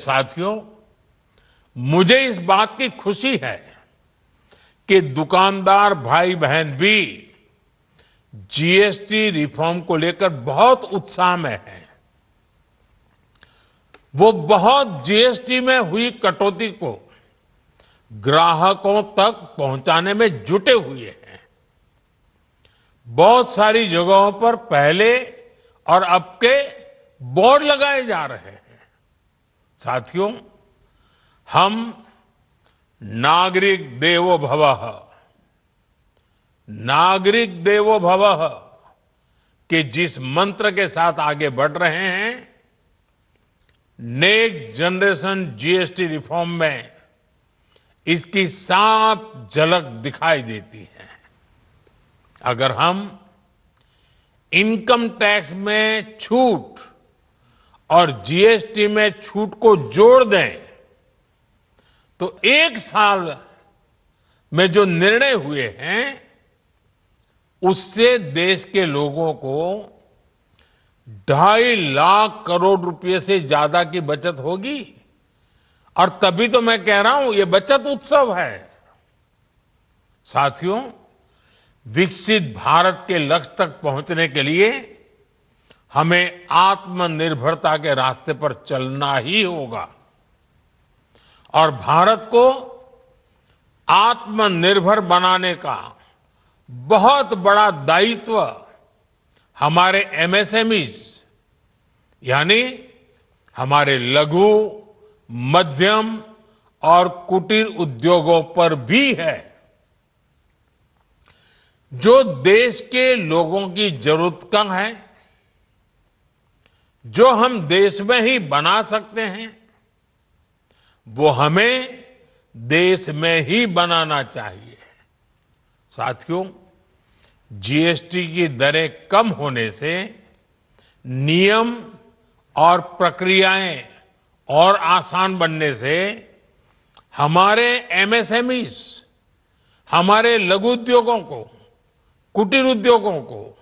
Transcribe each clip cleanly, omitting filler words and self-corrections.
साथियों, मुझे इस बात की खुशी है कि दुकानदार भाई बहन भी जीएसटी रिफॉर्म को लेकर बहुत उत्साह में हैं। वो बहुत जीएसटी में हुई कटौती को ग्राहकों तक पहुंचाने में जुटे हुए हैं। बहुत सारी जगहों पर पहले और अब के बोर्ड लगाए जा रहे हैं। साथियों, हम नागरिक देवो भवः, नागरिक देवो भवः के जिस मंत्र के साथ आगे बढ़ रहे हैं, नेक्स्ट जनरेशन जीएसटी रिफॉर्म में इसकी साफ झलक दिखाई देती है। अगर हम इनकम टैक्स में छूट और जीएसटी में छूट को जोड़ दें तो एक साल में जो निर्णय हुए हैं उससे देश के लोगों को 2.5 लाख करोड़ रुपए से ज्यादा की बचत होगी। और तभी तो मैं कह रहा हूं ये बचत उत्सव है। साथियों, विकसित भारत के लक्ष्य तक पहुंचने के लिए हमें आत्मनिर्भरता के रास्ते पर चलना ही होगा और भारत को आत्मनिर्भर बनाने का बहुत बड़ा दायित्व हमारे एमएसएमईज यानी हमारे लघु, मध्यम और कुटीर उद्योगों पर भी है, जो देश के लोगों की जरूरत का है, जो हम देश में ही बना सकते हैं, वो हमें देश में ही बनाना चाहिए। साथियों, जीएसटी की दरें कम होने से नियम और प्रक्रियाएं और आसान बनने से हमारे एमएसएमईज, हमारे लघु उद्योगों को, कुटीर उद्योगों को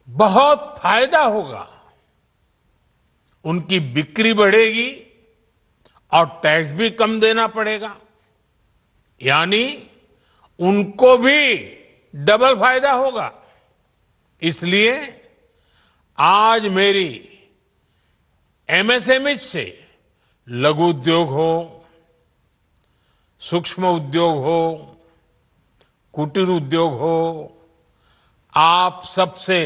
बहुत फायदा होगा। उनकी बिक्री बढ़ेगी और टैक्स भी कम देना पड़ेगा, यानी उनको भी डबल फायदा होगा। इसलिए आज मेरी एमएसएमई से लघु उद्योग हो, सूक्ष्म उद्योग हो, कुटीर उद्योग हो, आप सबसे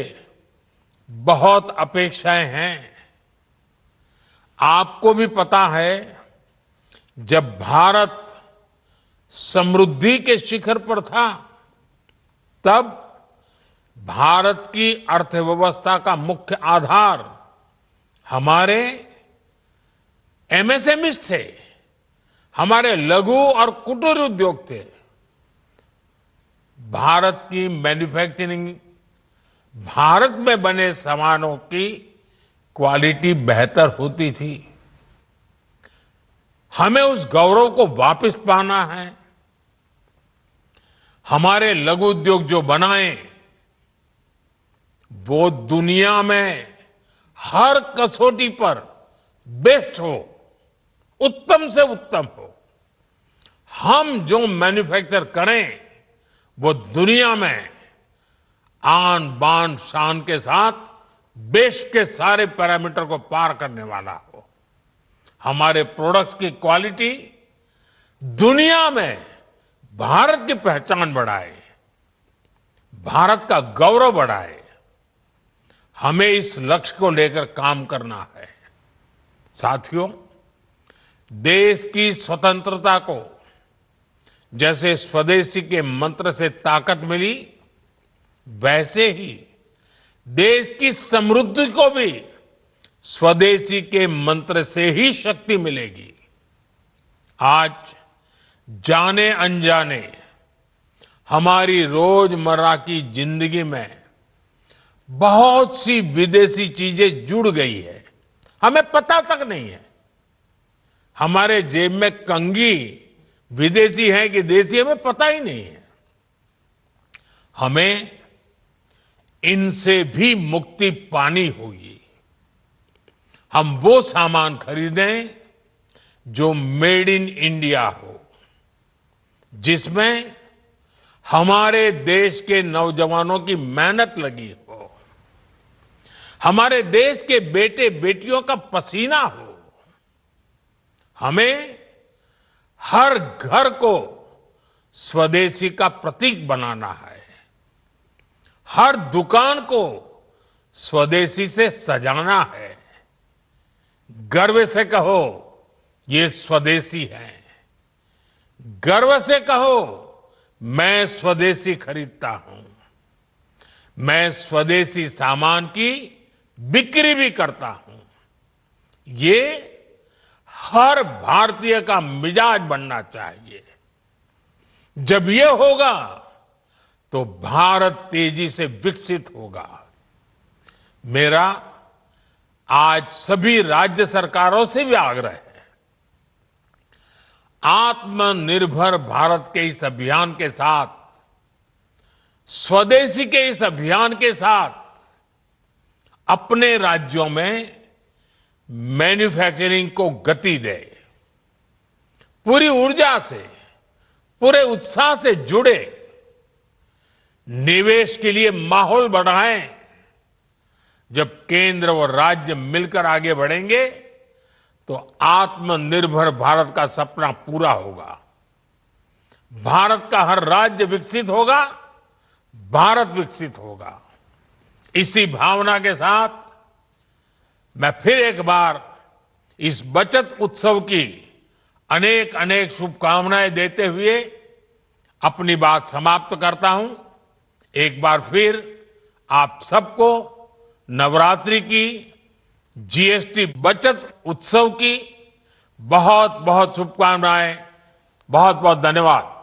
बहुत अपेक्षाएं हैं। आपको भी पता है, जब भारत समृद्धि के शिखर पर था तब भारत की अर्थव्यवस्था का मुख्य आधार हमारे एमएसएमईज थे, हमारे लघु और कुटीर उद्योग थे। भारत की मैन्युफैक्चरिंग, भारत में बने सामानों की क्वालिटी बेहतर होती थी। हमें उस गौरव को वापस पाना है। हमारे लघु उद्योग जो बनाए वो दुनिया में हर कसौटी पर बेस्ट हो, उत्तम से उत्तम हो। हम जो मैन्युफैक्चर करें वो दुनिया में आन बान शान के साथ बेस्ट के सारे पैरामीटर को पार करने वाला हो। हमारे प्रोडक्ट्स की क्वालिटी दुनिया में भारत की पहचान बढ़ाए, भारत का गौरव बढ़ाए। हमें इस लक्ष्य को लेकर काम करना है। साथियों, देश की स्वतंत्रता को जैसे स्वदेशी के मंत्र से ताकत मिली, वैसे ही देश की समृद्धि को भी स्वदेशी के मंत्र से ही शक्ति मिलेगी। आज जाने अनजाने हमारी रोजमर्रा की जिंदगी में बहुत सी विदेशी चीजें जुड़ गई है, हमें पता तक नहीं है। हमारे जेब में कंघी विदेशी है कि देसी, हमें पता ही नहीं है। हमें इनसे भी मुक्ति पानी होगी। हम वो सामान खरीदें जो मेड इन इंडिया हो, जिसमें हमारे देश के नौजवानों की मेहनत लगी हो, हमारे देश के बेटे बेटियों का पसीना हो। हमें हर घर को स्वदेशी का प्रतीक बनाना है, हर दुकान को स्वदेशी से सजाना है। गर्व से कहो ये स्वदेशी है, गर्व से कहो मैं स्वदेशी खरीदता हूं, मैं स्वदेशी सामान की बिक्री भी करता हूं। ये हर भारतीय का मिजाज बनना चाहिए। जब ये होगा तो भारत तेजी से विकसित होगा। मेरा आज सभी राज्य सरकारों से भी आग्रह है, आत्मनिर्भर भारत के इस अभियान के साथ, स्वदेशी के इस अभियान के साथ अपने राज्यों में मैन्युफैक्चरिंग को गति दे, पूरी ऊर्जा से, पूरे उत्साह से जुड़े, निवेश के लिए माहौल बढ़ाएं। जब केंद्र और राज्य मिलकर आगे बढ़ेंगे तो आत्मनिर्भर भारत का सपना पूरा होगा। भारत का हर राज्य विकसित होगा, भारत विकसित होगा। इसी भावना के साथ मैं फिर एक बार इस बचत उत्सव की अनेक अनेक शुभकामनाएं देते हुए अपनी बात समाप्त करता हूं। एक बार फिर आप सबको नवरात्रि की, जीएसटी बचत उत्सव की बहुत बहुत शुभकामनाएं। बहुत बहुत धन्यवाद।